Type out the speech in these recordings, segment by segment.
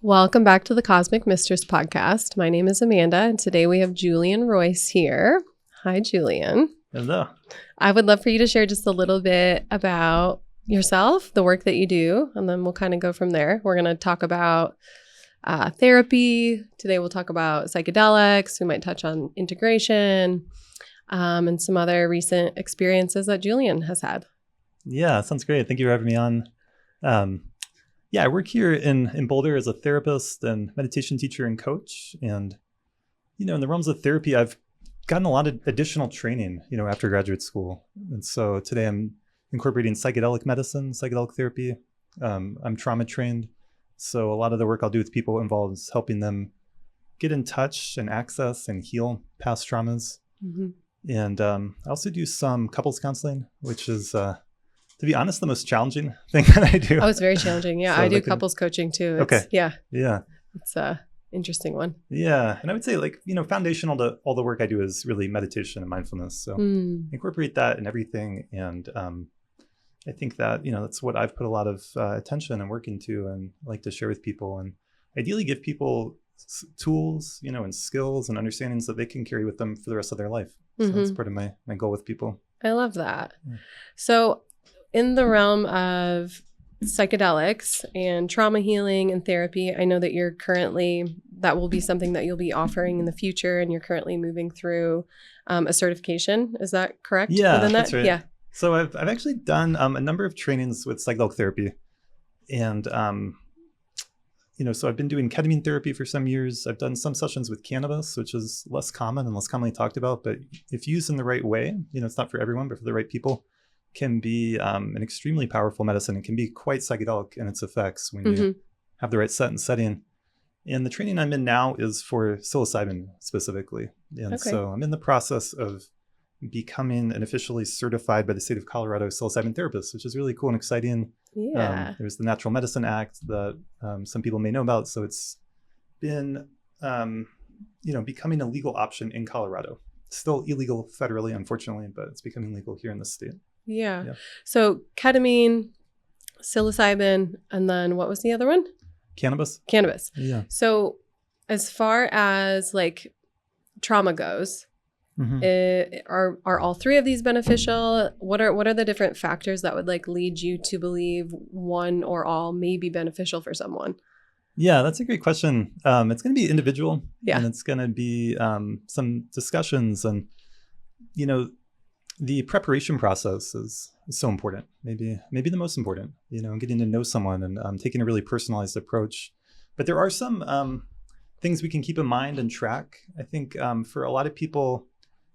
Welcome back to the Cosmic Mistress podcast. My name is Amanda, and today we have Julian Royce here. Hi, Julian. Hello. I would love for you to share just a little bit about yourself, the work that you do, and then we'll kind of go from there. We're going to talk about therapy. Today we'll talk about psychedelics. We might touch on integration and some other recent experiences that Julian has had. Yeah, sounds great. Thank you for having me on. I work here in Boulder as a therapist and meditation teacher and coach. And, in the realms of therapy, I've gotten a lot of additional training, after graduate school. And so today I'm incorporating psychedelic medicine, psychedelic therapy. I'm trauma trained. So a lot of the work I'll do with people involves helping them get in touch and access and heal past traumas. Mm-hmm. And I also do some couples counseling, which is, to be honest, the most challenging thing that I do. Oh, it's very challenging. Yeah, so I do couples coaching too. Okay. Yeah. Yeah. It's a interesting one. Yeah. And I would say foundational to all the work I do is really meditation and mindfulness. So incorporate that in everything. And I think that, that's what I've put a lot of attention and work into and like to share with people and ideally give people tools, and skills and understandings that they can carry with them for the rest of their life. So that's part of my goal with people. I love that. Yeah. So in the realm of psychedelics and trauma healing and therapy, I know that that will be something that you'll be offering in the future, and you're currently moving through a certification. Is that correct? Yeah, that's right. Yeah. So I've actually done a number of trainings with psychedelic therapy, and so I've been doing ketamine therapy for some years. I've done some sessions with cannabis, which is less common and less commonly talked about, but if used in the right way, it's not for everyone, but for the right people, can be an extremely powerful medicine. It can be quite psychedelic in its effects when you have the right set and setting. And the training I'm in now is for psilocybin specifically. And so I'm in the process of becoming an officially certified by the state of Colorado psilocybin therapist, which is really cool and exciting. Yeah. There's the Natural Medicine Act that some people may know about. So it's been, becoming a legal option in Colorado. Still illegal federally, unfortunately, but it's becoming legal here in the state. Yeah. So ketamine, psilocybin, and then what was the other one? Cannabis. Yeah. So as far as like trauma goes, are all three of these beneficial? What are the different factors that would like lead you to believe one or all may be beneficial for someone? Yeah, that's a great question. It's going to be individual. Yeah. And it's going to be some discussions and, the preparation process is so important, maybe the most important, getting to know someone and taking a really personalized approach. But there are some things we can keep in mind and track. I think for a lot of people,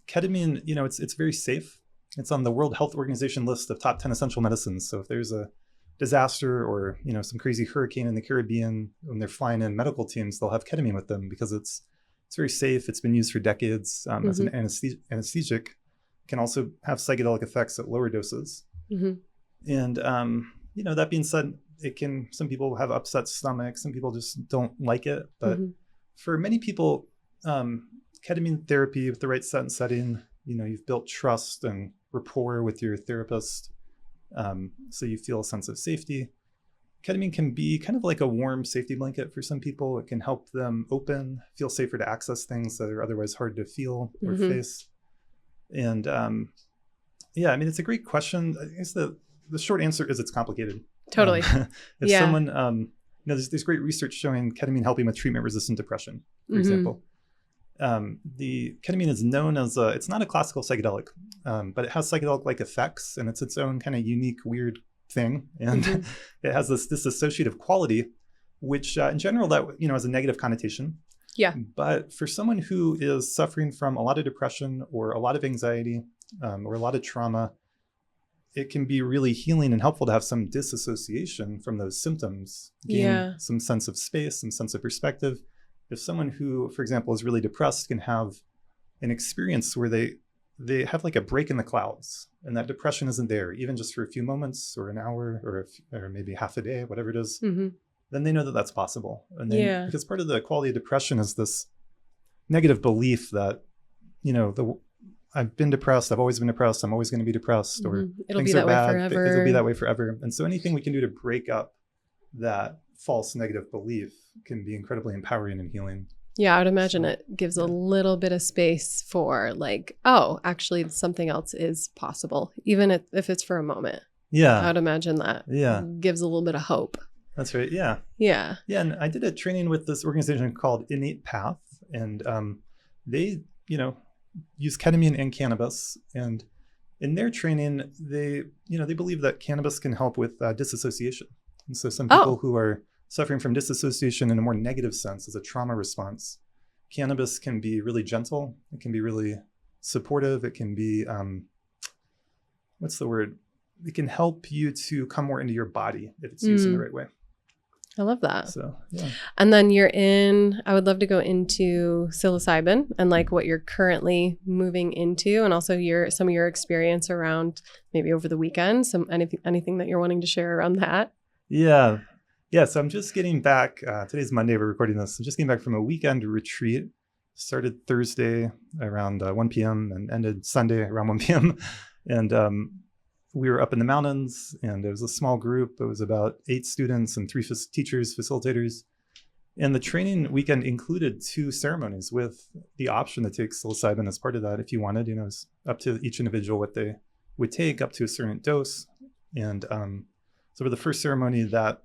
ketamine, it's very safe. It's on the World Health Organization list of top 10 essential medicines. So if there's a disaster or, some crazy hurricane in the Caribbean, when they're flying in medical teams, they'll have ketamine with them because it's very safe. It's been used for decades as an anesthetic. Can also have psychedelic effects at lower doses. And, that being said, some people have upset stomachs, some people just don't like it. But for many people, ketamine therapy with the right set and setting, you've built trust and rapport with your therapist. So you feel a sense of safety. Ketamine can be kind of like a warm safety blanket for some people. It can help them feel safer to access things that are otherwise hard to feel or face. And it's a great question. I guess the short answer is it's complicated. Totally. If someone, there's great research showing ketamine helping with treatment-resistant depression, for example. The ketamine is known as it's not a classical psychedelic, but it has psychedelic-like effects, and it's its own kind of unique, weird thing. And it has this dissociative quality, which in general, that has a negative connotation. Yeah. But for someone who is suffering from a lot of depression or a lot of anxiety or a lot of trauma, it can be really healing and helpful to have some disassociation from those symptoms, gain some sense of space, some sense of perspective. If someone who, for example, is really depressed can have an experience where they have like a break in the clouds and that depression isn't there, even just for a few moments or an hour or maybe half a day, whatever it is. Then they know that that's possible. And then, because part of the quality of depression is this negative belief that, I've been depressed. I've always been depressed. I'm always going to be depressed, or it'll things be are that way bad. forever. It'll be that way forever. And so anything we can do to break up that false negative belief can be incredibly empowering and healing. Yeah, I would imagine it gives a little bit of space for like, oh, actually something else is possible, even if it's for a moment. Yeah. I would imagine that gives a little bit of hope. That's right. Yeah. Yeah. Yeah. And I did a training with this organization called Innate Path, and they, use ketamine and cannabis. And in their training, they believe that cannabis can help with disassociation. And so some people who are suffering from disassociation in a more negative sense as a trauma response, cannabis can be really gentle. It can be really supportive. It can be, what's the word? It can help you to come more into your body if it's used in the right way. I love that. So, yeah. And then I would love to go into psilocybin and like what you're currently moving into, and also some of your experience around maybe over the weekend, anything that you're wanting to share around that. Yeah. Yeah. So I'm just getting back. Today's Monday. We're recording this. I'm just getting back from a weekend retreat. Started Thursday around 1 p.m. and ended Sunday around 1 p.m. And we were up in the mountains, and it was a small group. It was about 8 students and 3 teachers, facilitators. And the training weekend included 2 ceremonies with the option to take psilocybin as part of that if you wanted. It's up to each individual what they would take up to a certain dose. And so for the first ceremony, that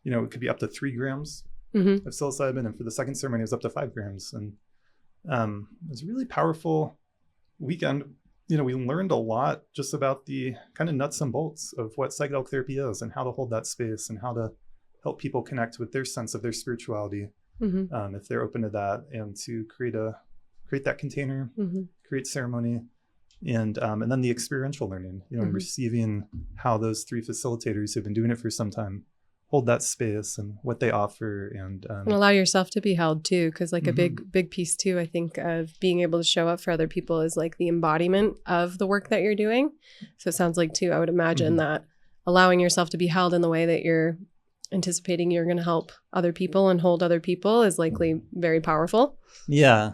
it could be up to 3 grams of psilocybin, and for the second ceremony, it was up to 5 grams. And it was a really powerful weekend. We learned a lot just about the kind of nuts and bolts of what psychedelic therapy is and how to hold that space and how to help people connect with their sense of their spirituality, if they're open to that, and to create that container, create ceremony, and then the experiential learning, and receiving how those 3 facilitators who've been doing it for some time hold that space and what they offer, and allow yourself to be held too, because like a big piece too, I think, of being able to show up for other people is like the embodiment of the work that you're doing. So it sounds like too, I would imagine that allowing yourself to be held in the way that you're anticipating you're going to help other people and hold other people is likely very powerful. Yeah.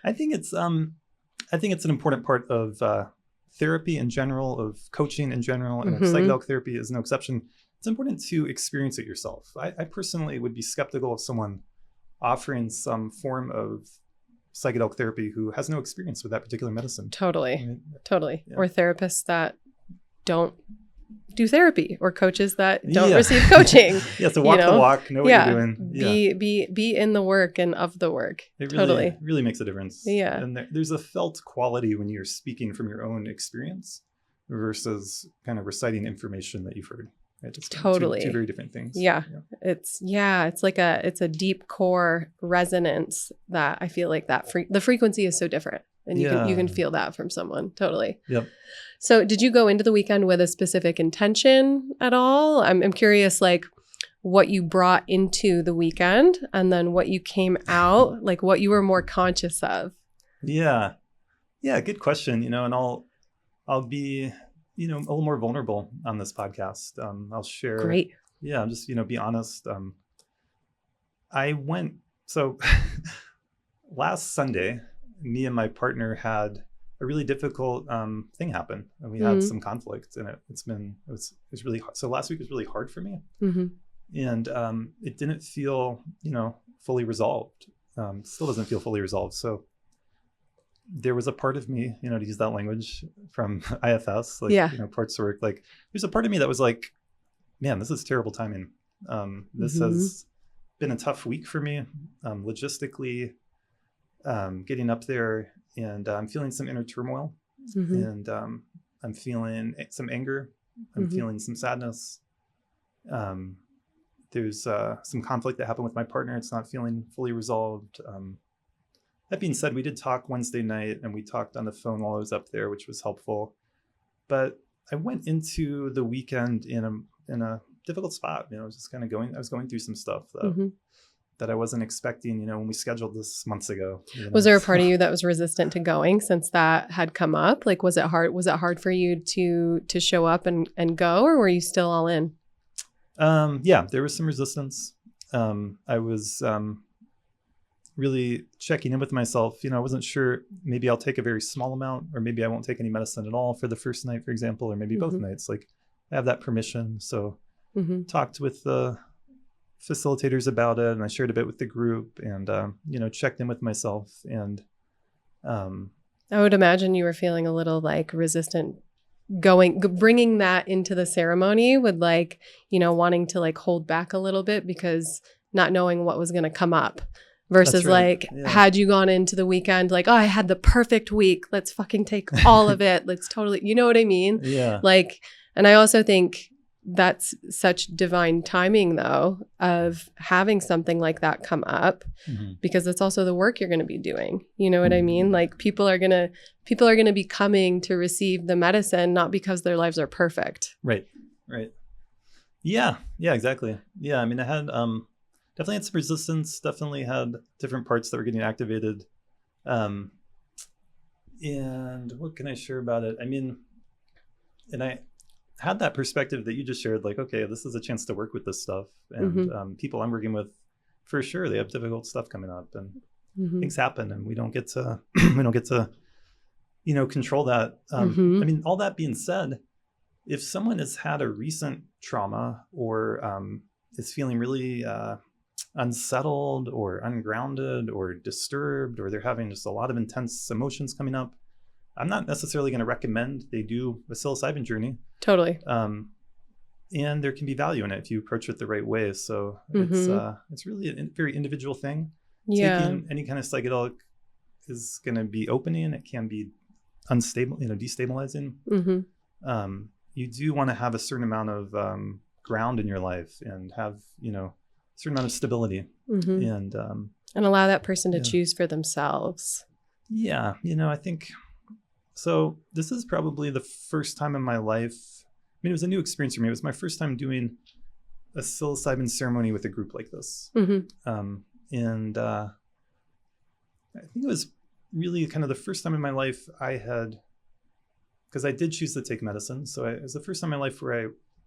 I think it's an important part of therapy in general, of coaching in general, and psychedelic therapy is no exception. It's important to experience it yourself. I personally would be skeptical of someone offering some form of psychedelic therapy who has no experience with that particular medicine. Totally. Yeah. Or therapists that don't do therapy, or coaches that don't receive coaching. So walk the walk, know what you're doing. Be in the work and of the work. It really really makes a difference. Yeah. And there's a felt quality when you're speaking from your own experience versus kind of reciting information that you've heard. Right? It's totally two very different things. It's like it's a deep core resonance that I feel like that the frequency is so different, and you can feel that from someone. Totally. Yep. So did you go into the weekend with a specific intention at all? I'm curious, like what you brought into the weekend, and then what you came out, like what you were more conscious of. Yeah. Good question. And I'll be a little more vulnerable on this podcast. I'll share. Great. Yeah, just, be honest. So last Sunday, me and my partner had a really difficult thing happen, and we had some conflict, and it was really hard. So last week was really hard for me, and it didn't feel, fully resolved. Still doesn't feel fully resolved. So there was a part of me, to use that language from IFS, parts work, like there's a part of me that was like, man, this is terrible timing. This has been a tough week for me, logistically, getting up there, and I'm feeling some inner turmoil, and I'm feeling some anger. I'm feeling some sadness. There's some conflict that happened with my partner. It's not feeling fully resolved. That being said, we did talk Wednesday night, and we talked on the phone while I was up there, which was helpful. But I went into the weekend in a difficult spot. I was just kind of I was going through some stuff that I wasn't expecting, when we scheduled this months ago. Was there a part of you that was resistant to going since that had come up? Like, was it hard for you to show up and go, or were you still all in? There was some resistance. I was really checking in with myself. I wasn't sure, maybe I'll take a very small amount, or maybe I won't take any medicine at all for the first night, for example, or maybe both nights. Like, I have that permission. So talked with the facilitators about it, and I shared a bit with the group, and checked in with myself. And I would imagine you were feeling a little like resistant bringing that into the ceremony with like, wanting to like hold back a little bit because not knowing what was going to come up versus right. like, had you gone into the weekend, like, oh, I had the perfect week. Let's fucking take all of it. Let's totally, you know what I mean? Yeah. Like, and I also think that's such divine timing though, of having something like that come up, because it's also the work you're going to be doing. You know what I mean? Like people are going to be coming to receive the medicine, not because their lives are perfect. Right. Yeah, exactly. Yeah. I mean, I had, definitely had some resistance, definitely had different parts that were getting activated. And what can I share about it? I mean, and I had that perspective that you just shared, like, okay, this is a chance to work with this stuff. And people I'm working with, for sure, they have difficult stuff coming up, and things happen, and we don't get to, control that. I mean, all that being said, if someone has had a recent trauma or is feeling really unsettled or ungrounded or disturbed, or they're having just a lot of intense emotions coming up, I'm not necessarily going to recommend they do a psilocybin journey. Totally. And there can be value in it if you approach it the right way. So it's really a very individual thing. Yeah. Taking any kind of psychedelic is going to be opening. It can be unstable, destabilizing. You do want to have a certain amount of ground in your life and have, a certain amount of stability and allow that person to choose for themselves. Yeah. I think, so this is probably the first time in my life. I mean, it was a new experience for me. It was my first time doing a psilocybin ceremony with a group like this. And I think it was really kind of the first time in my life I had, because I did choose to take medicine. So it was the first time in my life where I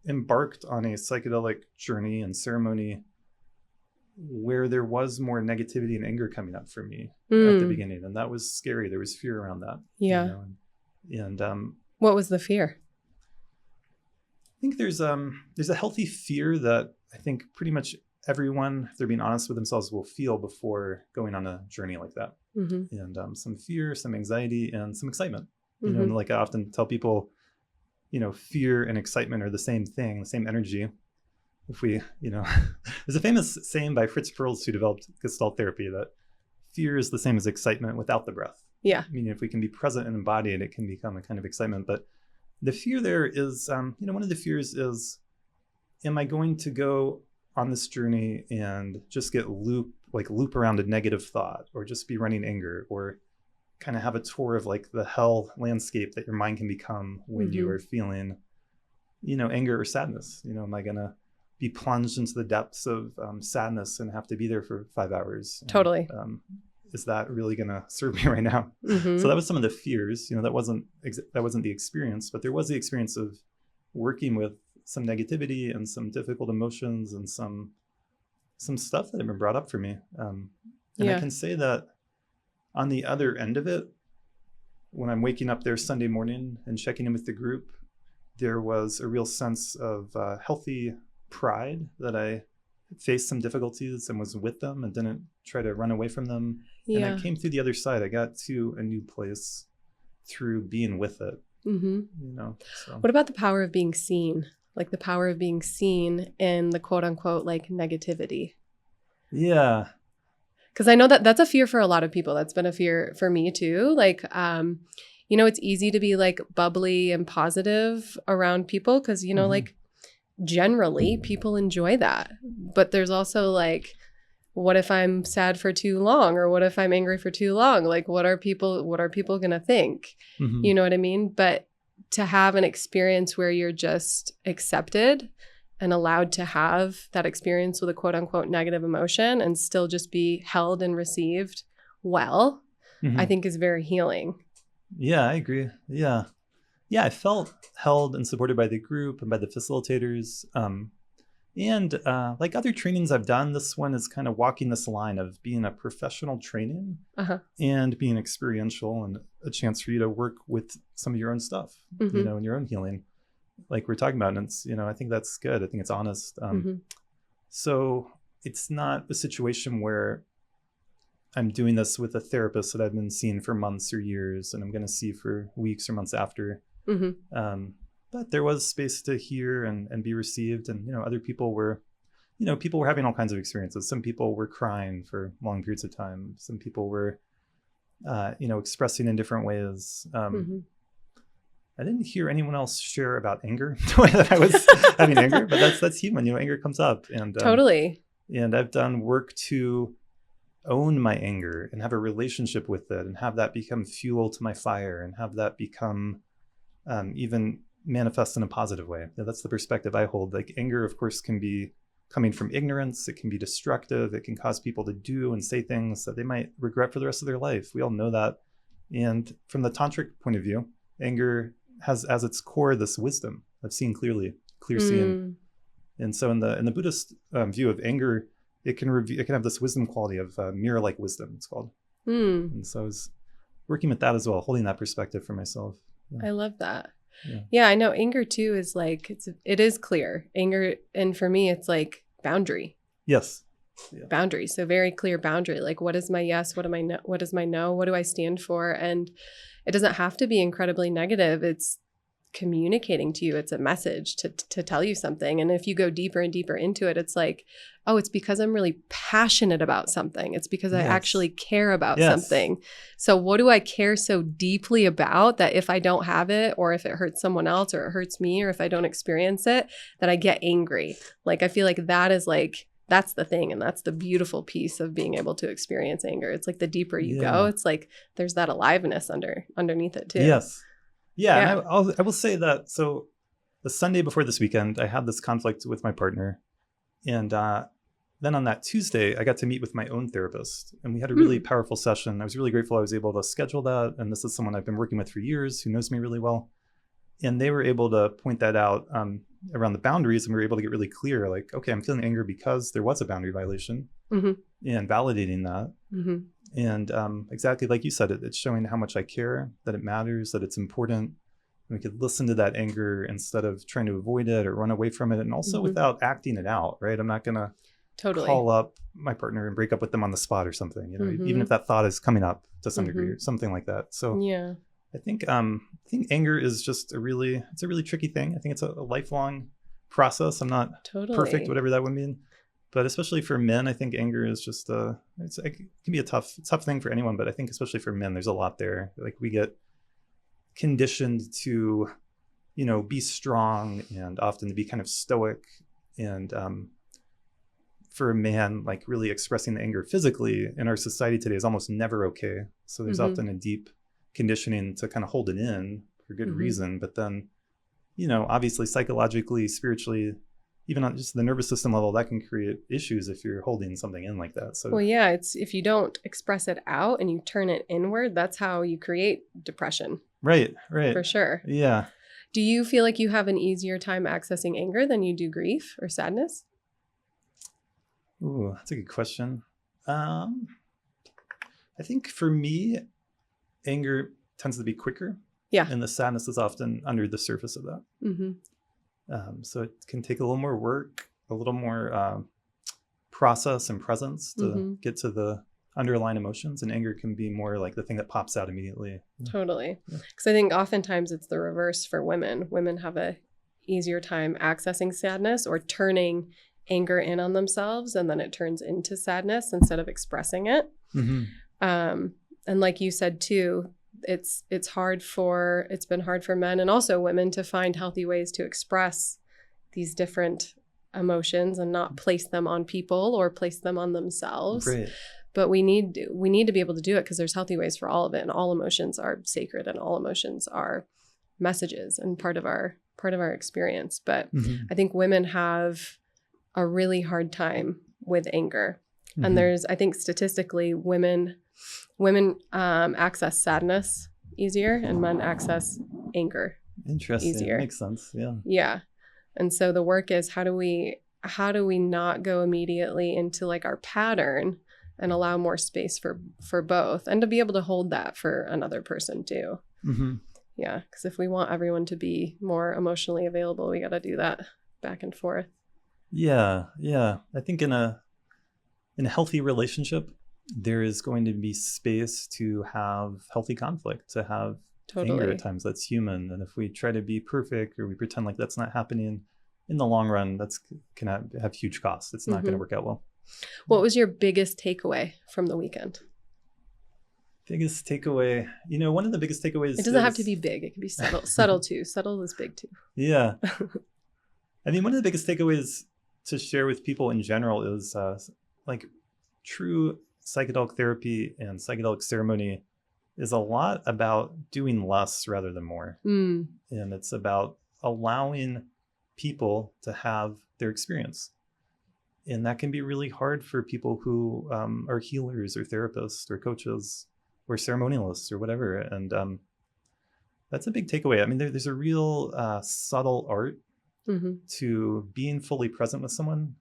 embarked on a psychedelic journey and ceremony where there was more negativity and anger coming up for me at the beginning. And that was scary. There was fear around that. Yeah. And what was the fear? I think there's a healthy fear that I think pretty much everyone, if they're being honest with themselves, will feel before going on a journey like that. And some fear, some anxiety, and some excitement. And like I often tell people, fear and excitement are the same thing, the same energy. If we, there's a famous saying by Fritz Perls, who developed Gestalt therapy, that fear is the same as excitement without the breath. Yeah. Meaning if we can be present and embodied, it can become a kind of excitement. But the fear there is, one of the fears is, am I going to go on this journey and just get loop around a negative thought, or just be running anger, or kind of have a tour of like the hell landscape that your mind can become when you are feeling, anger or sadness? Am I going to be plunged into the depths of sadness and have to be there for 5 hours? Totally. Is that really going to serve me right now? So that was some of the fears. That wasn't the experience, but there was the experience of working with some negativity and some difficult emotions and some stuff that had been brought up for me. I can say that on the other end of it, when I'm waking up there Sunday morning and checking in with the group, there was a real sense of healthy pride that I faced some difficulties and was with them and didn't try to run away from them. And I came through the other side. I got to a new place through being with it. So. What about the power of being seen? Like the power of being seen in the quote unquote like negativity? Yeah. Because I know that that's a fear for a lot of people. That's been a fear for me too. Like, it's easy to be like bubbly and positive around people because, like generally people enjoy that. But there's also like, what if I'm sad for too long? Or what if I'm angry for too long? Like, what are people going to think? You know what I mean? But to have an experience where you're just accepted and allowed to have that experience with a quote unquote negative emotion and still just be held and received well, I think is very healing. Yeah, I agree. Yeah. I felt held and supported by the group and by the facilitators. And like other trainings I've done, this one is kind of walking this line of being a professional training and being experiential, and a chance for you to work with some of your own stuff, and your own healing, like we're talking about. And it's, I think that's good. I think it's honest. So it's not a situation where I'm doing this with a therapist that I've been seeing for months or years, and I'm going to see for weeks or months after. But there was space to hear and be received. And, other people were, people were having all kinds of experiences. Some people were crying for long periods of time. Some people were, expressing in different ways. I didn't hear anyone else share about anger, the way that I was having anger, but that's human. Anger comes up. And Totally. And I've done work to own my anger and have a relationship with it and have that become fuel to my fire and have that become even manifest in a positive way. That's the perspective I hold. Like, anger, of course, can be coming from ignorance. It can be destructive. It can cause people to do and say things that they might regret for the rest of their life. We all know that. And from the tantric point of view, anger has as its core this wisdom of seeing clearly, clear seeing. And so in the Buddhist view of anger, it can have this wisdom quality of mirror-like wisdom, it's called. And so I was working with that as well, holding that perspective for myself. Yeah. I love that. Yeah, I know anger too is like, it is clear. Anger, and for me, it's like boundary. Yes. Yeah. Boundary. So very clear boundary. Like, what is my yes? What is my no? What do I stand for? And it doesn't have to be incredibly negative. It's communicating to you. It's a message to tell you something. And if you go deeper and deeper into it, it's like, oh, it's because I'm really passionate about something. It's because I actually care about something. So what do I care so deeply about that if I don't have it, or if it hurts someone else, or it hurts me, or if I don't experience it, that I get angry? Like, I feel like that is like, that's the thing. And that's the beautiful piece of being able to experience anger. It's like the deeper you go, it's like there's that aliveness underneath it too. Yes. Yeah. And I will say that. So the Sunday before this weekend, I had this conflict with my partner. And then on that Tuesday, I got to meet with my own therapist. And we had a really powerful session. I was really grateful I was able to schedule that. And this is someone I've been working with for years who knows me really well. And they were able to point that out around the boundaries. And we were able to get really clear, like, okay, I'm feeling anger because there was a boundary violation, and validating that. And exactly like you said, it's showing how much I care, that it matters, that it's important. And we could listen to that anger instead of trying to avoid it or run away from it. And also without acting it out, right? I'm not going to call up my partner and break up with them on the spot or something, even if that thought is coming up to some degree or something like that. So I think anger is just a really tricky thing. I think it's a lifelong process. I'm not perfect, whatever that would mean. But especially for men, I think anger is just it can be a tough thing for anyone. But I think especially for men, there's a lot there. Like, we get conditioned to, be strong and often to be kind of stoic. And for a man, like, really expressing the anger physically in our society today is almost never okay. So there's often a deep conditioning to kind of hold it in for good reason. But then, obviously psychologically, spiritually, even on just the nervous system level, that can create issues if you're holding something in like that. So, it's if you don't express it out and you turn it inward, that's how you create depression. Right. For sure. Yeah. Do you feel like you have an easier time accessing anger than you do grief or sadness? Ooh, that's a good question. I think for me, anger tends to be quicker. Yeah. And the sadness is often under the surface of that. So it can take a little more work, a little more process and presence to get to the underlying emotions. And anger can be more like the thing that pops out immediately. Totally. Because I think oftentimes it's the reverse for women. Women have a easier time accessing sadness or turning anger in on themselves, and then it turns into sadness instead of expressing it. And like you said too, it's been hard for men and also women to find healthy ways to express these different emotions and not place them on people or place them on themselves. Right. But we need to be able to do it because there's healthy ways for all of it, and all emotions are sacred and all emotions are messages and part of our experience. But I think women have a really hard time with anger. And I think statistically women access sadness easier and men access anger easier. Makes sense. Yeah. And so the work is how do we not go immediately into like our pattern and allow more space for both, and to be able to hold that for another person too. Yeah. Because if we want everyone to be more emotionally available, we got to do that back and forth. Yeah. I think in a in a healthy relationship, there is going to be space to have healthy conflict, to have anger at times. That's human. And if we try to be perfect or we pretend like that's not happening, in the long run, that's can have huge costs. It's not going to work out well. What was your biggest takeaway from the weekend? Biggest takeaway, one of the biggest takeaways. It doesn't have to be big. It can be subtle. Subtle too. Subtle is big too. Yeah. I mean, one of the biggest takeaways to share with people in general is like true psychedelic therapy and psychedelic ceremony is a lot about doing less rather than more. And it's about allowing people to have their experience. And that can be really hard for people who are healers or therapists or coaches or ceremonialists or whatever. And that's a big takeaway. I mean, there's a real subtle art to being fully present with someone,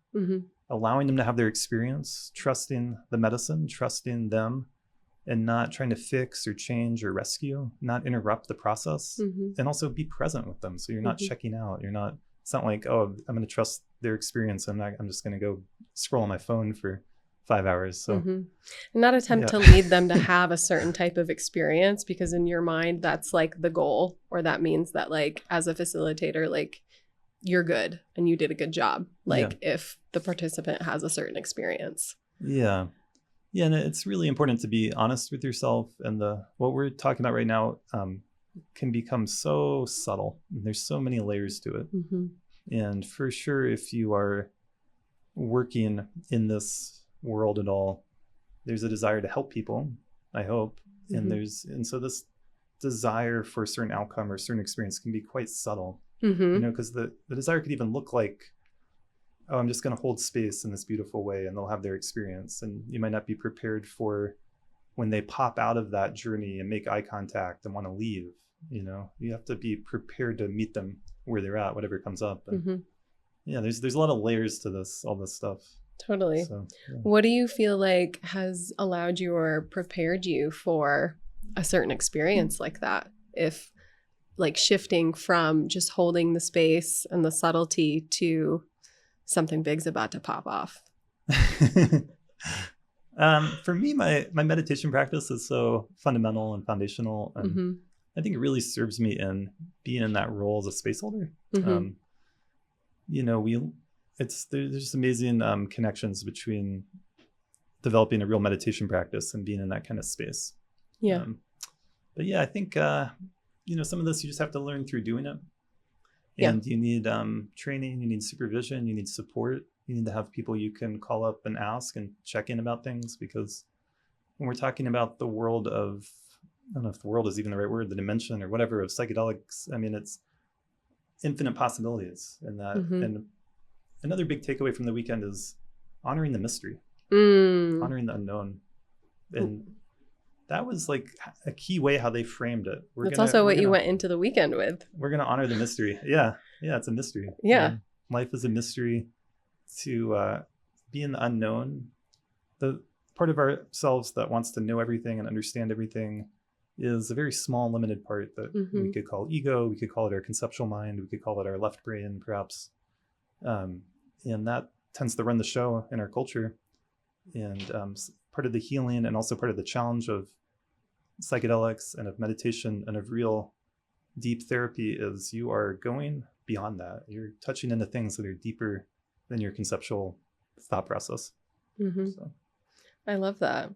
allowing them to have their experience, trusting the medicine, trusting them, and not trying to fix or change or rescue, not interrupt the process, and also be present with them. So you're not checking out. It's not like, oh, I'm going to trust their experience. I'm just going to go scroll on my phone for 5 hours. So and not attempt to lead them to have a certain type of experience, because in your mind, that's like the goal, or that means that like as a facilitator, like you're good and you did a good job. Like if the participant has a certain experience. Yeah. Yeah. And it's really important to be honest with yourself. And what we're talking about right now can become so subtle. There's so many layers to it. And for sure, if you are working in this world at all, there's a desire to help people, I hope. And so this desire for a certain outcome or a certain experience can be quite subtle, because the desire could even look like, oh, I'm just going to hold space in this beautiful way, and they'll have their experience. And you might not be prepared for when they pop out of that journey and make eye contact and want to leave. You have to be prepared to meet them where they're at, whatever comes up. And there's a lot of layers to all this stuff. Totally. So, what do you feel like has allowed you or prepared you for a certain experience like that? If like shifting from just holding the space and the subtlety to something big's about to pop off. For me, my meditation practice is so fundamental and foundational. And I think it really serves me in being in that role as a space holder. There's just amazing connections between developing a real meditation practice and being in that kind of space. But I think, some of this you just have to learn through doing it. And you need training, you need supervision, you need support. You need to have people you can call up and ask and check in about things, because when we're talking about the world of, I don't know if the world is even the right word, the dimension or whatever of psychedelics, I mean, it's infinite possibilities. And and another big takeaway from the weekend is honoring the mystery, honoring the unknown. And that was like a key way how they framed it. That's also what you went into the weekend with. We're going to honor the mystery. Yeah, it's a mystery. Life is a mystery. To be in the unknown, the part of ourselves that wants to know everything and understand everything is a very small, limited part that we could call ego. We could call it our conceptual mind. We could call it our left brain, perhaps. And that tends to run the show in our culture. And part of the healing and also part of the challenge of psychedelics and of meditation and of real deep therapy is you are going beyond that. You're touching into things that are deeper than your conceptual thought process. So. I love that.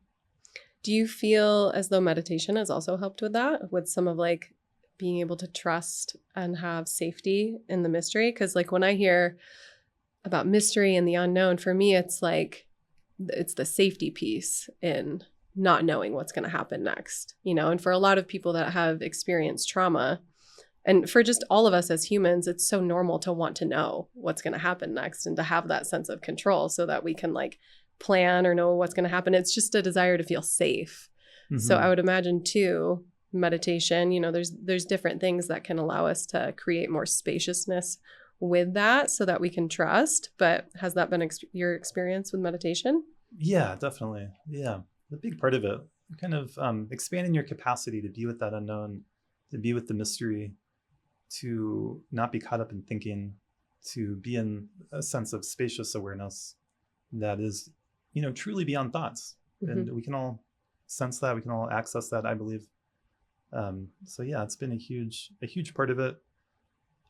Do you feel as though meditation has also helped with that, with some of like being able to trust and have safety in the mystery? Because like when I hear about mystery and the unknown, for me, it's like, it's the safety piece in not knowing what's going to happen next, and for a lot of people that have experienced trauma, and for just all of us as humans, it's so normal to want to know what's going to happen next and to have that sense of control so that we can like plan or know what's going to happen. It's just a desire to feel safe. So I would imagine too, meditation, there's different things that can allow us to create more spaciousness with that so that we can trust. But has that been your experience with meditation? Yeah, definitely. Yeah. The big part of it, kind of expanding your capacity to be with that unknown, to be with the mystery, to not be caught up in thinking, to be in a sense of spacious awareness that is truly beyond thoughts. And we can all sense that, we can all access that, I believe. So yeah, it's been a huge part of it.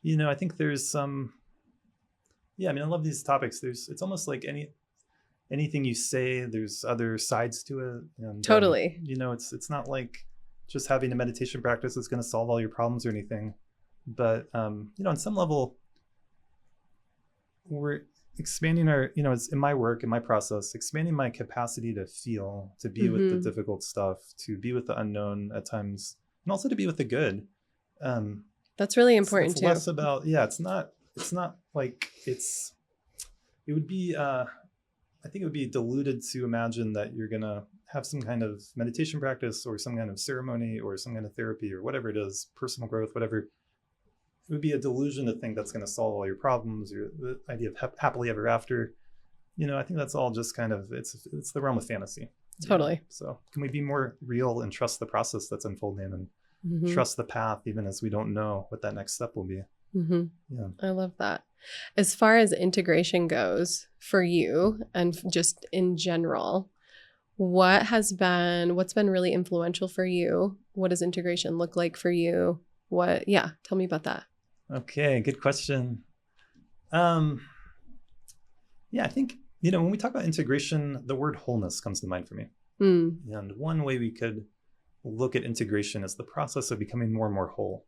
I think there's some, I love these topics. It's almost like anything you say, there's other sides to it. And, Totally. It's not like just having a meditation practice is going to solve all your problems or anything. But, on some level, we're expanding it's in my work, in my process, expanding my capacity to feel, to be with the difficult stuff, to be with the unknown at times, and also to be with the good. That's really important it's too. Less about, it's not like it would be, I think it would be diluted to imagine that you're going to have some kind of meditation practice or some kind of ceremony or some kind of therapy or whatever it is, personal growth, whatever. It would be a delusion to think that's going to solve all your problems, or the idea of happily ever after. I think that's all just kind of, it's the realm of fantasy. Totally. So can we be more real and trust the process that's unfolding and trust the path, even as we don't know what that next step will be? Yeah. I love that. As far as integration goes for you and just in general, what's been really influential for you? What does integration look like for you? Tell me about that. Okay, good question. I think, when we talk about integration, the word wholeness comes to mind for me. And one way we could look at integration is the process of becoming more and more whole.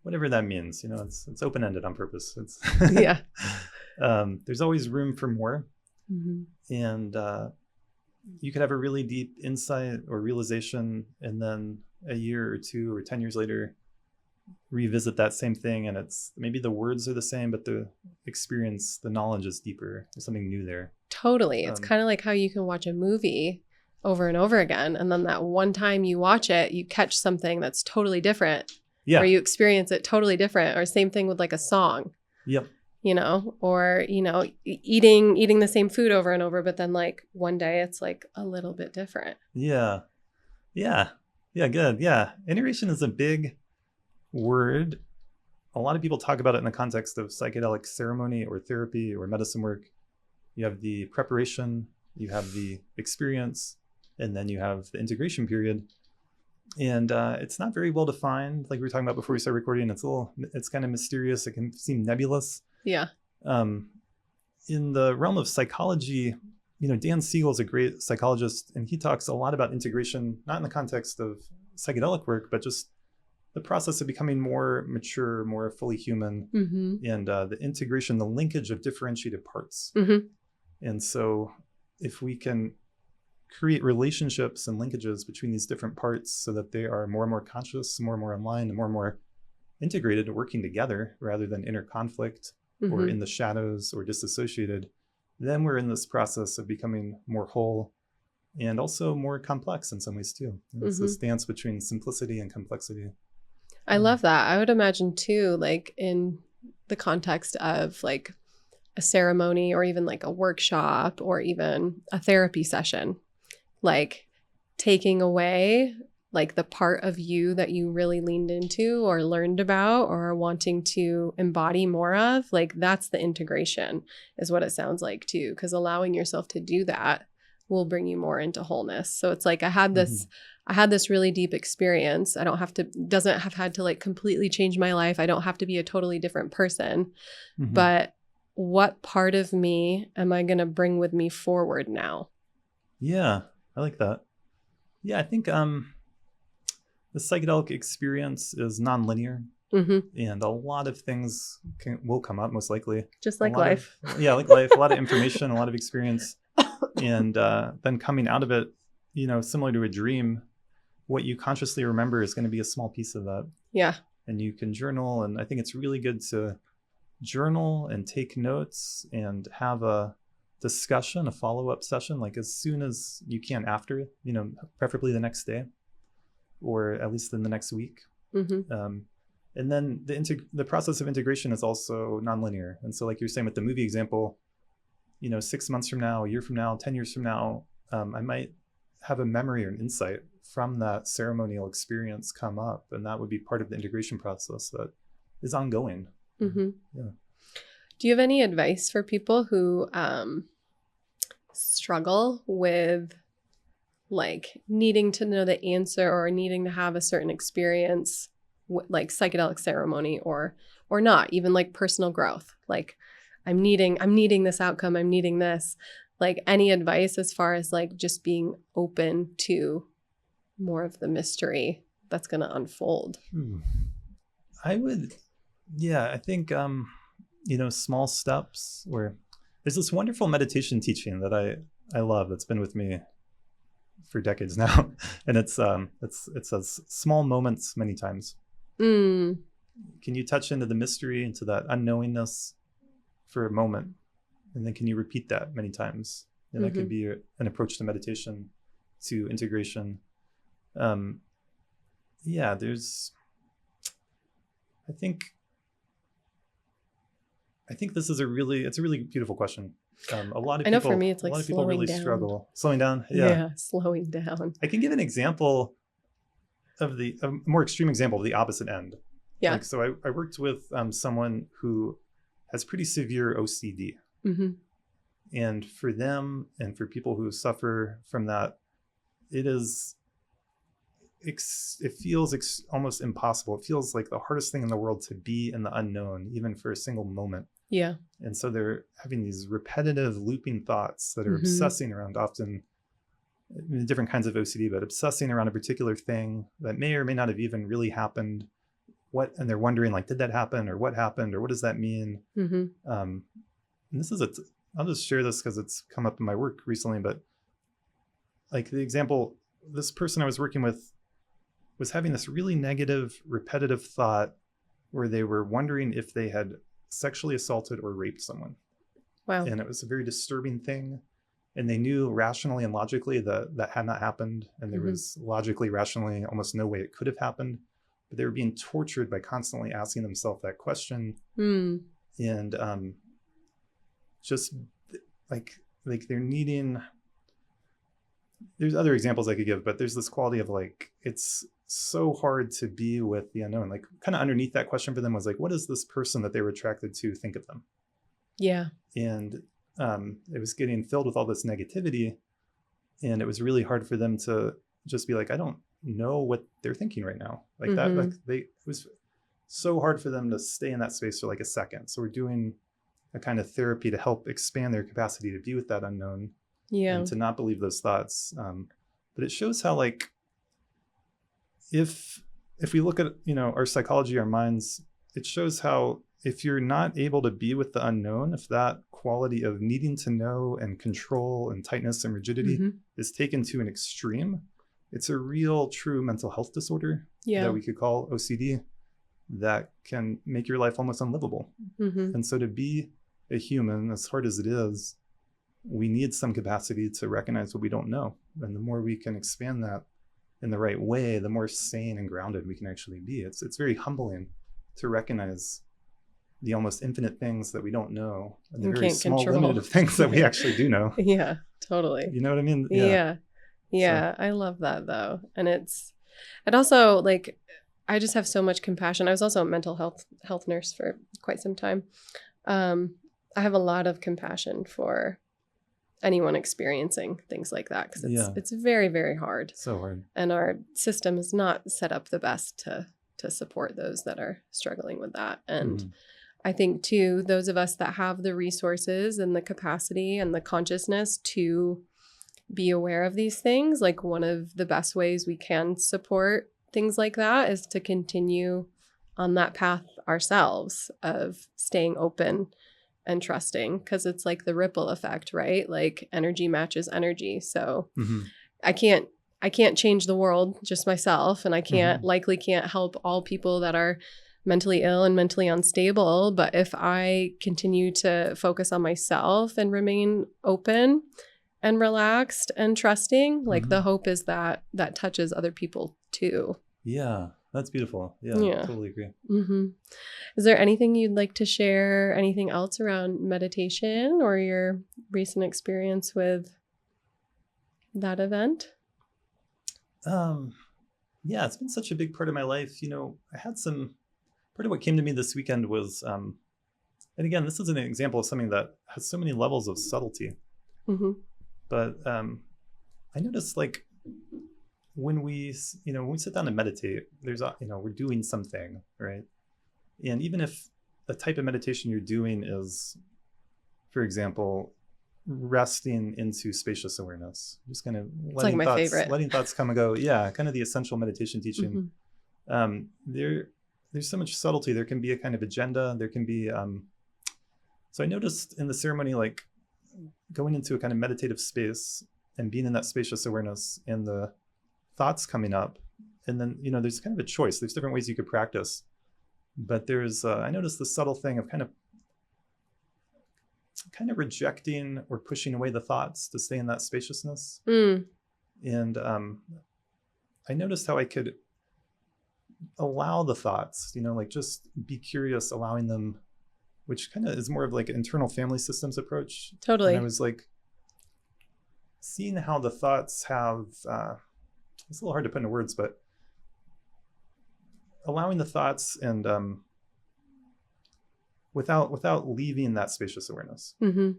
Whatever that means, it's open-ended on purpose. It's there's always room for more. And you could have a really deep insight or realization, and then a year or 2 or 10 years later, revisit that same thing, and it's maybe the words are the same, but the experience, the knowledge is deeper. There's something new there. Totally. It's kind of like how you can watch a movie over and over again, and then that one time you watch it, you catch something that's totally different. Or you experience it totally different. Or same thing with like a song. Yep. Or eating the same food over and over, but then like one day it's like a little bit different. Good. Integration is a big word. A lot of people talk about it in the context of psychedelic ceremony or therapy or medicine work. You have the preparation, you have the experience, and then you have the integration period. And it's not very well defined. Like we were talking about before we started recording, it's kind of mysterious. It can seem nebulous. Yeah. In the realm of psychology, Dan Siegel is a great psychologist, and he talks a lot about integration, not in the context of psychedelic work, but just the process of becoming more mature, more fully human, and the integration, the linkage of differentiated parts. And so if we can create relationships and linkages between these different parts so that they are more and more conscious, more and more aligned, and more integrated, working together rather than inner conflict or in the shadows or disassociated, then we're in this process of becoming more whole and also more complex in some ways too. It's this dance between simplicity and complexity. I love that. I would imagine too, like in the context of like a ceremony or even like a workshop or even a therapy session, like taking away like the part of you that you really leaned into or learned about or are wanting to embody more of, like that's the integration is what it sounds like too, because allowing yourself to do that will bring you more into wholeness. So it's like I had this really deep experience. Doesn't have had to like completely change my life. I don't have to be a totally different person, but what part of me am I going to bring with me forward now? Yeah, I like that. Yeah, I think the psychedelic experience is nonlinear, and a lot of things will come up, most likely. Just like life. Like life, a lot of information, a lot of experience. And then coming out of it, similar to a dream, what you consciously remember is going to be a small piece of that. Yeah. And you can journal. And I think it's really good to journal and take notes and have a discussion, a follow-up session, like as soon as you can after, preferably the next day or at least in the next week. And then the process of integration is also nonlinear. And so like you're saying with the movie example, 6 months from now, a year from now, 10 years from now, I might have a memory or an insight from that ceremonial experience come up. And that would be part of the integration process that is ongoing. Yeah. Do you have any advice for people who struggle with like needing to know the answer or needing to have a certain experience like psychedelic ceremony or not, even like personal growth. Like I'm needing this outcome. I'm needing this. Like any advice as far as like just being open to more of the mystery that's going to unfold? I would, yeah, I think, you know, small steps where there's this wonderful meditation teaching that I love that's been with me for decades now. And it says small moments many times. Can you touch into the mystery, into that unknowingness for a moment? And then can you repeat that many times? And that could be an approach to meditation, to integration. Yeah, I think this is it's a really beautiful question. A lot of people, I know for me, it's like a lot of people really down. Struggle. Slowing down. Yeah, slowing down. I can give an example of a more extreme example of the opposite end. Yeah. Like, so I worked with someone who has pretty severe OCD. And for them and for people who suffer from that, it feels almost impossible. It feels like the hardest thing in the world to be in the unknown, even for a single moment. Yeah. And so they're having these repetitive looping thoughts that are obsessing around, often different kinds of OCD, but obsessing around a particular thing that may or may not have even really happened. And they're wondering, like, did that happen, or what happened, or what does that mean? And this is I'll just share this because it's come up in my work recently, but like the example, this person I was working with was having this really negative, repetitive thought where they were wondering if they had sexually assaulted or raped someone. Wow. And it was a very disturbing thing. And they knew rationally and logically that had not happened. And there was logically, rationally, almost no way it could have happened. But they were being tortured by constantly asking themselves that question. And just like they're needing, there's other examples I could give, but there's this quality of like, it's so hard to be with the unknown. Like kind of underneath that question for them was like, what does this person that they were attracted to think of them? Yeah. And it was getting filled with all this negativity. And it was really hard for them to just be like, I don't know what they're thinking right now. Like that, like it was so hard for them to stay in that space for like a second. So we're doing a kind of therapy to help expand their capacity to be with that unknown. Yeah. And to not believe those thoughts. But it shows how, like, if we look at, you know, our psychology, our minds, it shows how if you're not able to be with the unknown, if that quality of needing to know and control and tightness and rigidity is taken to an extreme, it's a real, true mental health disorder that we could call OCD that can make your life almost unlivable. And so to be a human, as hard as it is, we need some capacity to recognize what we don't know. And the more we can expand that in the right way, the more sane and grounded we can actually be. It's very humbling to recognize the almost infinite things that we don't know and the very small limited things that we actually do know. Yeah, totally. You know what I mean? Yeah. So. I love that though. And it also, like, I just have so much compassion. I was also a mental health nurse for quite some time. I have a lot of compassion for anyone experiencing things like that because it's very, very hard. So hard. And our system is not set up the best to support those that are struggling with that. And I think too, those of us that have the resources and the capacity and the consciousness to be aware of these things, like one of the best ways we can support things like that is to continue on that path ourselves of staying open and trusting, because it's like the ripple effect, right? Like energy matches energy. So I can't change the world, just myself, and I likely can't help all people that are mentally ill and mentally unstable. But if I continue to focus on myself and remain open and relaxed and trusting, like the hope is that touches other people too. Yeah. That's beautiful. Yeah. Totally agree. Is there anything you'd like to share? Anything else around meditation or your recent experience with that event? Yeah, it's been such a big part of my life. You know, I had part of what came to me this weekend was, and again, this is an example of something that has so many levels of subtlety. But I noticed like when we sit down and meditate, there's we're doing something, right? And even if the type of meditation you're doing is, for example, resting into spacious awareness, just kind of letting thoughts come and go. Yeah, kind of the essential meditation teaching. There's so much subtlety. There can be a kind of agenda. There can be. So I noticed in the ceremony, like going into a kind of meditative space and being in that spacious awareness and the thoughts coming up, and then there's kind of a choice. There's different ways you could practice, but there's I noticed the subtle thing of kind of rejecting or pushing away the thoughts to stay in that spaciousness. And I noticed how I could allow the thoughts, like just be curious, allowing them, which kind of is more of like an internal family systems approach. Totally. And I was like seeing how the thoughts have, it's a little hard to put into words, but allowing the thoughts and without leaving that spacious awareness, and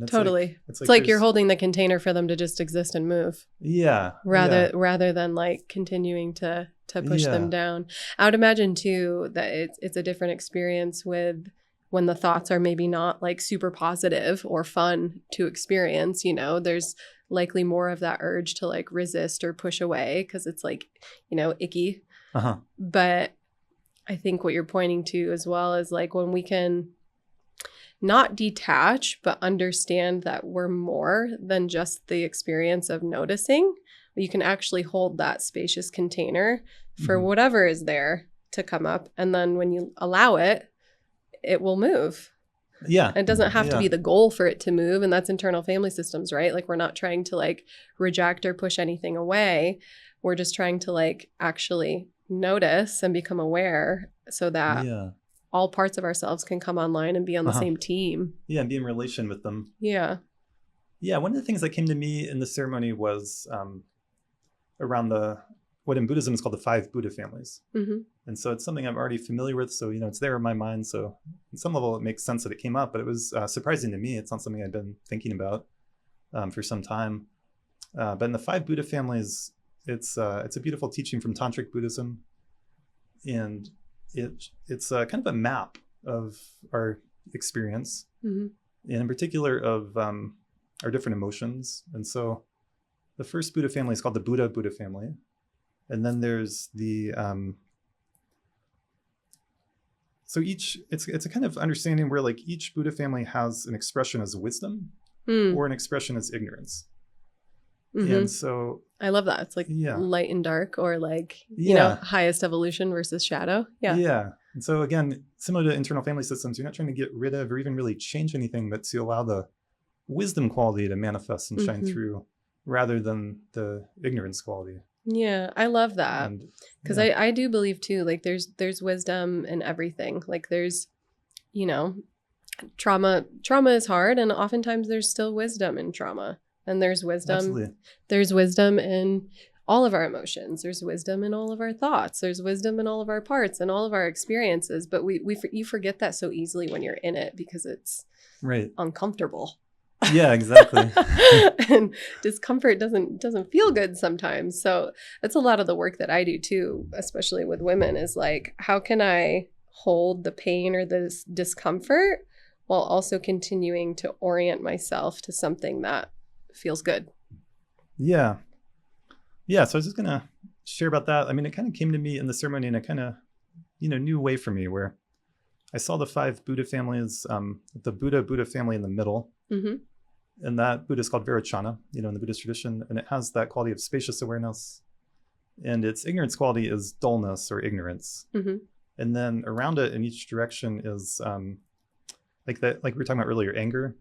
it's totally. It's like you're holding the container for them to just exist and move. Yeah. Rather than like continuing to push them down. I would imagine too that it's a different experience with when the thoughts are maybe not like super positive or fun to experience. There's likely more of that urge to like resist or push away because it's like, icky. But I think what you're pointing to as well is like when we can not detach, but understand that we're more than just the experience of noticing, you can actually hold that spacious container for whatever is there to come up. And then when you allow it, it will move. Yeah. It doesn't have to be the goal for it to move. And that's internal family systems, right? Like we're not trying to like reject or push anything away. We're just trying to like actually notice and become aware so that all parts of ourselves can come online and be on the same team. Yeah, and be in relation with them. Yeah. Yeah, one of the things that came to me in the ceremony was around what in Buddhism is called the 5 Buddha families. And so it's something I'm already familiar with. So, it's there in my mind. So on some level, it makes sense that it came up, but it was surprising to me. It's not something I've been thinking about for some time. But in the 5 Buddha families, it's a beautiful teaching from Tantric Buddhism. And it's kind of a map of our experience, and in particular of our different emotions. And so the first Buddha family is called the Buddha family. And then there's the, so it's a kind of understanding where like each Buddha family has an expression as wisdom or an expression as ignorance. And so I love that. It's like light and dark, or like, highest evolution versus shadow. Yeah. And so again, similar to internal family systems, you're not trying to get rid of or even really change anything, but to allow the wisdom quality to manifest and shine through rather than the ignorance quality. Yeah, I love that. Because I do believe too, like there's wisdom in everything. Like there's, trauma is hard, and oftentimes there's still wisdom in trauma. And there's wisdom. Absolutely. There's wisdom in all of our emotions. There's wisdom in all of our thoughts. There's wisdom in all of our parts and all of our experiences. But you forget that so easily when you're in it because it's uncomfortable. Yeah, exactly. And discomfort doesn't feel good sometimes. So that's a lot of the work that I do too, especially with women, is like, how can I hold the pain or the discomfort while also continuing to orient myself to something that feels good. Yeah. So I was just going to share about that. I mean, it kind of came to me in the ceremony in a kind of, new way for me, where I saw the 5 Buddha families, the Buddha family in the middle. And that Buddha is called Vairochana, in the Buddhist tradition. And it has that quality of spacious awareness. And its ignorance quality is dullness or ignorance. And then around it in each direction is like we were talking about earlier, anger,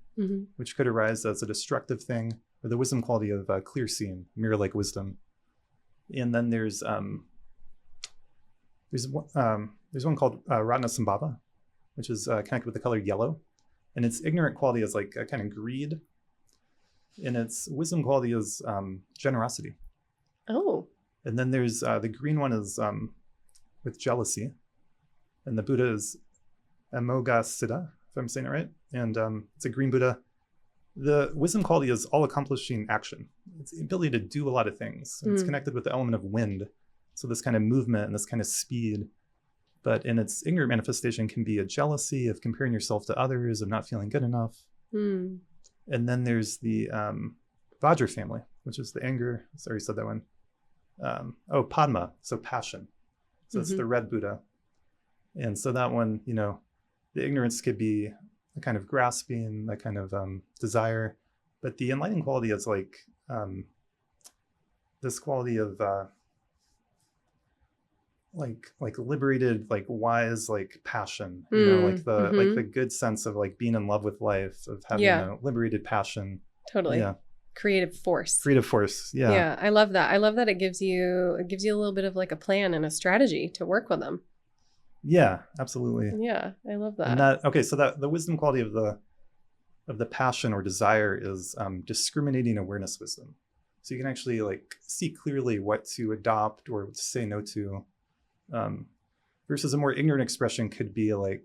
which could arise as a destructive thing, or the wisdom quality of clear seeing, mirror-like wisdom. And then there's one called Ratna Sambhava, which is connected with the color yellow, and its ignorant quality is like a kind of greed, and its wisdom quality is generosity. Oh. And then there's the green one is with jealousy, and the Buddha is Amoghasiddha, if I'm saying it right. And it's a green Buddha. The wisdom quality is all accomplishing action. It's the ability to do a lot of things. And it's connected with the element of wind. So this kind of movement and this kind of speed. But in its ignorant manifestation can be a jealousy of comparing yourself to others, of not feeling good enough. And then there's the Vajra family, which is the anger. Sorry, I said that one. Padma, so passion. So it's the red Buddha. And so that one, you know, the ignorance could be a kind of grasping, that kind of desire. But the enlightening quality is like this quality of like liberated, like wise, like passion, you know, like the good sense of like being in love with life, of having a liberated passion. Totally. Yeah. Creative force. Yeah. Yeah. I love that. I love that it gives you a little bit of like a plan and a strategy to work with them. Yeah, absolutely. Yeah. I love that. And okay. So that the wisdom quality of the passion or desire is discriminating awareness wisdom. So you can actually like see clearly what to adopt or to say no to. Versus a more ignorant expression could be like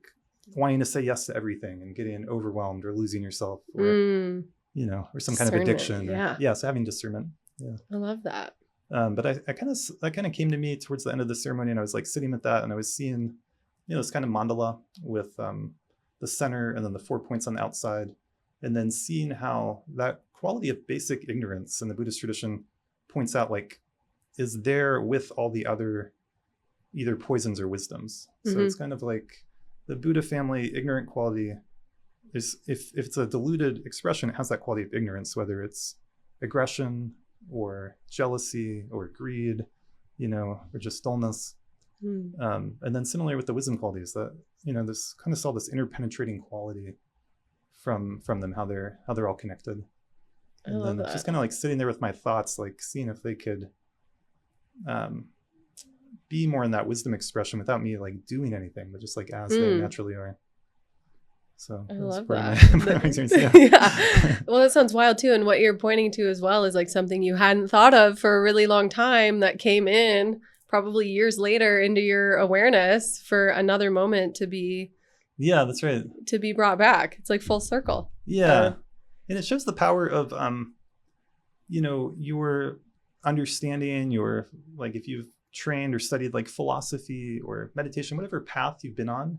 wanting to say yes to everything and getting overwhelmed or losing yourself, or you know, or some kind of addiction. So having discernment. Yeah, I love that. But that kind of came to me towards the end of the ceremony, and I was like sitting at that, and I was seeing, you know, this kind of mandala with the center and then the 4 points on the outside, and then seeing how that quality of basic ignorance in the Buddhist tradition points out like is there with all the other either poisons or wisdoms. So it's kind of like the Buddha family ignorant quality is, if it's a diluted expression, it has that quality of ignorance, whether it's aggression or jealousy or greed, you know, or just dullness. And then similarly with the wisdom qualities, that, you know, this kind of saw this interpenetrating quality from them, how they're all connected. And then just kind of like sitting there with my thoughts, like seeing if they could be more in that wisdom expression without me like doing anything, but just like as they naturally are. So I love that. My experience, yeah. Well, that sounds wild too. And what you're pointing to as well is like something you hadn't thought of for a really long time that came in probably years later into your awareness for another moment to be. Yeah, that's right. To be brought back. It's like full circle. Yeah. And it shows the power of, you know, your understanding, your, like if you've trained or studied like philosophy or meditation, whatever path you've been on,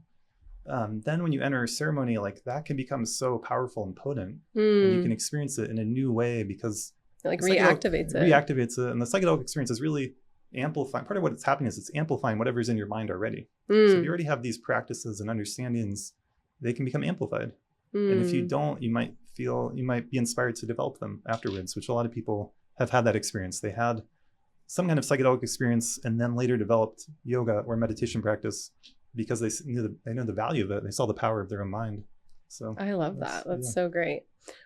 then when you enter a ceremony, like that can become so powerful and potent, and you can experience it in a new way because it like reactivates it. And the psychedelic experience is really amplifying. Part of what's happening is it's amplifying whatever's in your mind already. So if you already have these practices and understandings, they can become amplified. And if you don't, you might be inspired to develop them afterwards, which a lot of people have had that experience. They had some kind of psychedelic experience and then later developed yoga or meditation practice because they know the value of it. They saw the power of their own mind. So I love that. That's so great.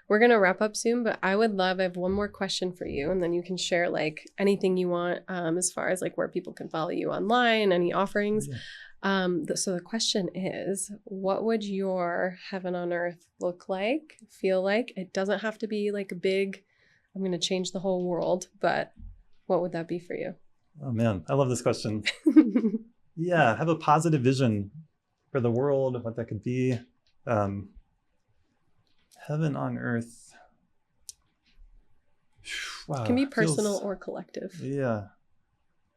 We're going to wrap up soon, but I have one more question for you, and then you can share like anything you want as far as like where people can follow you online, any offerings. So the question is, what would your heaven on earth look like, feel like? It doesn't have to be like a big, I'm going to change the whole world, but what would that be for you? Oh man, I love this question. Yeah, have a positive vision for the world, what that could be. Heaven on earth. Wow, it can be personal or collective. Yeah.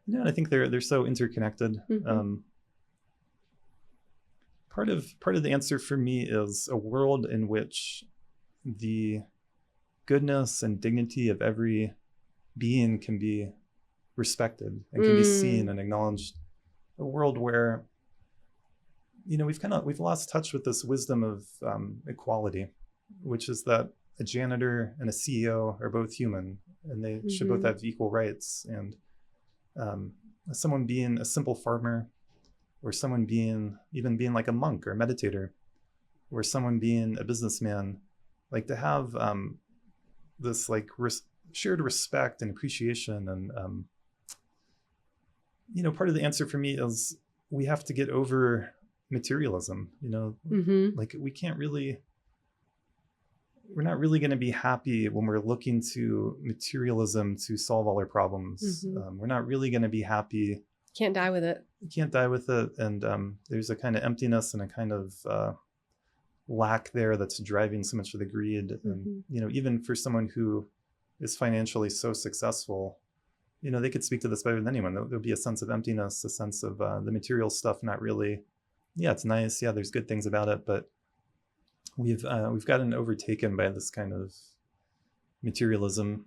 Yeah, I think they're so interconnected. Part of the answer for me is a world in which the goodness and dignity of every being can be respected and can be seen and acknowledged. A world where, you know, we've lost touch with this wisdom of equality, which is that a janitor and a CEO are both human and they should both have equal rights. And someone being a simple farmer, or someone being like a monk or a meditator, or someone being a businessman, like to have this like shared respect and appreciation. And you know, part of the answer for me is we have to get over materialism. You know, like we're not really going to be happy when we're looking to materialism to solve all our problems. We're not really going to be happy. Can't die with it. You can't die with it. And there's a kind of emptiness and a kind of lack there that's driving so much of the greed. And, you know, even for someone who is financially so successful, you know, they could speak to this better than anyone. There'll be a sense of emptiness, a sense of the material stuff not really, yeah, it's nice. Yeah, there's good things about it, but we've gotten overtaken by this kind of materialism.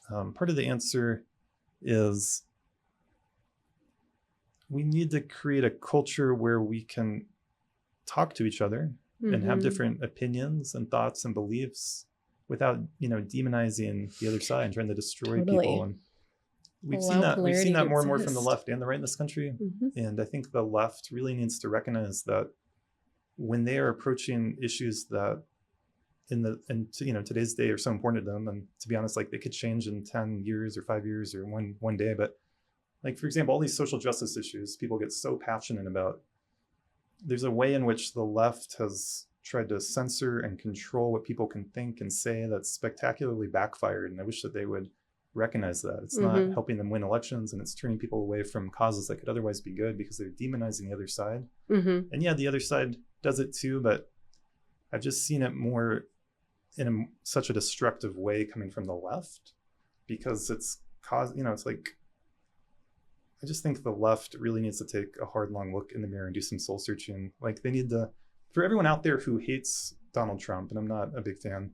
Part of the answer is we need to create a culture where we can talk to each other and have different opinions and thoughts and beliefs without, you know, demonizing the other side and trying to destroy people. And we've seen that more and more from the left and the right in this country. And I think the left really needs to recognize that when they are approaching issues that in you know, today's day are so important to them, and to be honest, like they could change in 10 years or 5 years or one day, but like, for example, all these social justice issues people get so passionate about, there's a way in which the left has tried to censor and control what people can think and say that's spectacularly backfired. And I wish that they would recognize that. It's not helping them win elections, and it's turning people away from causes that could otherwise be good because they're demonizing the other side. And yeah, the other side does it too, but I've just seen it more in such a destructive way coming from the left, because it's you know, it's like, I just think the left really needs to take a hard, long look in the mirror and do some soul searching. Like, they need to, for everyone out there who hates Donald Trump, and I'm not a big fan,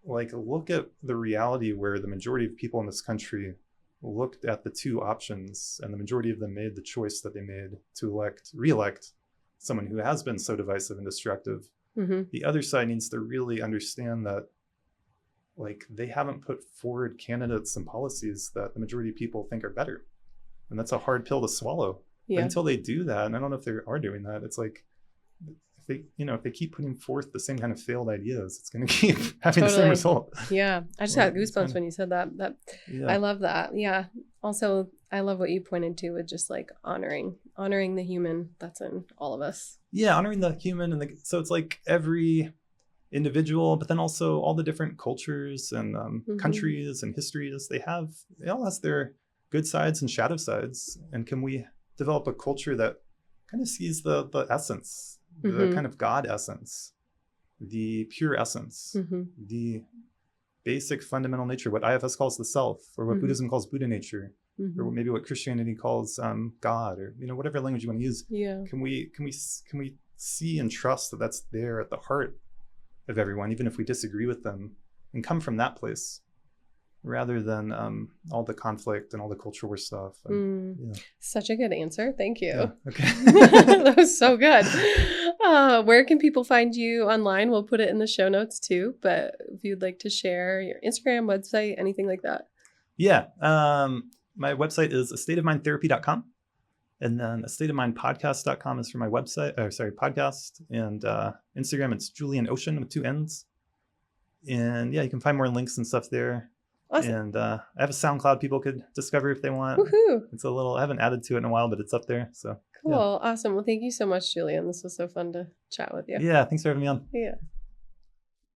like, look at the reality where the majority of people in this country looked at the two options, and the majority of them made the choice that they made to re-elect someone who has been so divisive and destructive. The other side needs to really understand that, like, they haven't put forward candidates and policies that the majority of people think are better. And that's a hard pill to swallow. But until they do that, and I don't know if they are doing that, it's like, if they keep putting forth the same kind of failed ideas, it's going to keep having the same result. Yeah. I just got goosebumps when you said that. I love that. Yeah. Also, I love what you pointed to with just like honoring the human that's in all of us. Yeah. Honoring the human. So it's like every individual, but then also all the different cultures and countries and histories they all has their good sides and shadow sides. And can we develop a culture that kind of sees the essence, the kind of God essence, the pure essence, the basic fundamental nature, what IFS calls the self, or what Buddhism calls Buddha nature, or maybe what Christianity calls God, or, you know, whatever language you want to use. Can we see and trust that that's there at the heart of everyone, even if we disagree with them, and come from that place, rather than all the conflict and all the culture war stuff. Such a good answer. Thank you. Yeah, okay. That was so good. Where can people find you online? We'll put it in the show notes too, but if you'd like to share your Instagram, website, anything like that. Yeah. My website is astateofmindtherapy.com. And then astateofmindpodcast.com is for my podcast. And Instagram, it's Julian Ocean with 2 N's. And yeah, you can find more links and stuff there. Awesome. And I have a SoundCloud people could discover if they want. Woohoo! It's I haven't added to it in a while, but it's up there. So cool. Yeah. Awesome. Well, thank you so much, Julian. This was so fun to chat with you. Yeah. Thanks for having me on. Yeah.